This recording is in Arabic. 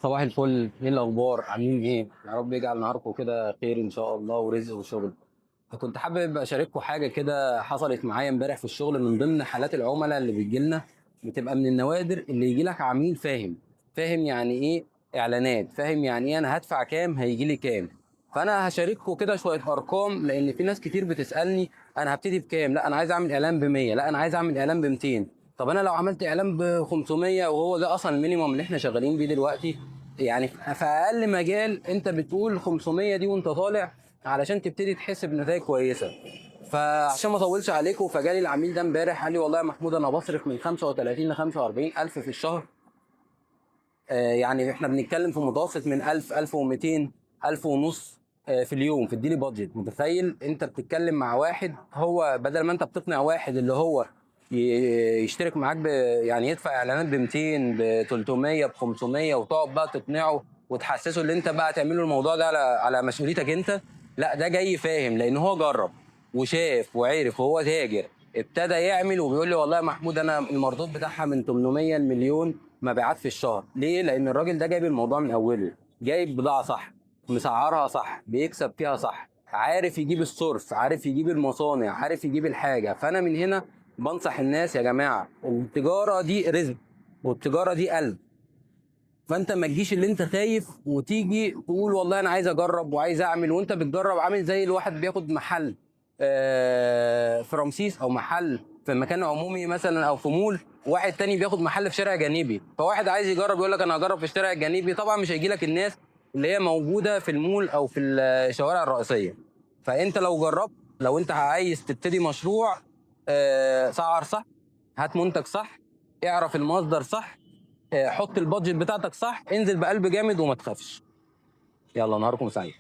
صباح الفل، ايه الاخبار؟ عاملين ايه؟ يا رب يجعل نهاركم كده خير ان شاء الله ورزق وشغل. كنت حابب اشارككم حاجه كده حصلت معايا امبارح في الشغل. من ضمن حالات العملاء اللي بتجي لنا بتبقى من النوادر اللي يجي لك عميل فاهم يعني ايه اعلانات، فاهم يعني ايه انا هدفع كام هيجي لي كام. فانا هشارككم كده شويه ارقام، لان في ناس كتير بتسالني انا هبتدي بكام؟ لا انا عايز اعمل اعلان ب 100، لا انا عايز اعمل اعلان ب 200. طب انا لو عملت اعلان ب 500 وهو ده اصلا المينيمم اللي احنا شغالين بيه دلوقتي، يعني في اقل مجال انت بتقول 500 دي وانت طالع علشان تبتدي تحس بنتائج كويسه. فعشان ما اطولش عليكم، فجالي العميل ده امبارح قال لي والله يا محمود انا بصرف من 35 ل 45 الف في الشهر. يعني احنا بنتكلم في متوسط من 1000 1200 1000 ونص في اليوم في الديلي بادجت. متخيل انت بتتكلم مع واحد، هو بدل ما انت بتقنع واحد اللي هو يشترك معاك يعني يدفع اعلانات ب 200 ب 300 ب 500 وتقعد بقى تقنعه وتحسسه اللي انت بقى تعمله الموضوع ده على مسؤوليتك انت. لا ده جاي فاهم، لان هو جرب وشاف وعرف وهو تاجر ابتدى يعمل، وبيقول لي والله يا محمود انا المردود بتاعها من 800 المليون مبيعات في الشهر. ليه؟ لان الراجل ده جايب الموضوع من اوله، جايب بضاعه صح، مسعرها صح، بيكسب فيها صح، عارف يجيب الصرف، عارف يجيب المصانع، عارف يجيب الحاجه. فانا من هنا بنصح الناس يا جماعه، التجاره دي رزق والتجاره دي قلب. فانت ما تجيش اللي انت خايف وتيجي تقول والله انا عايز اجرب وعايز اعمل، وانت بتجرب عامل زي الواحد بياخد محل في رمسيس او محل في مكان عمومي مثلا او في مول، واحد تاني بياخد محل في شارع جانبي. فواحد عايز يجرب يقول لك انا هجرب في الشارع الجانبي، طبعا مش هيجي لك الناس اللي هي موجوده في المول او في الشوارع الرئيسيه. فانت لو جربت، لو انت عايز تبتدي مشروع، سعر صح، هات منتج صح، اعرف المصدر صح، حط البادجت بتاعتك صح، انزل بقلب جامد وما تخافش. يلا نهاركم سعيد.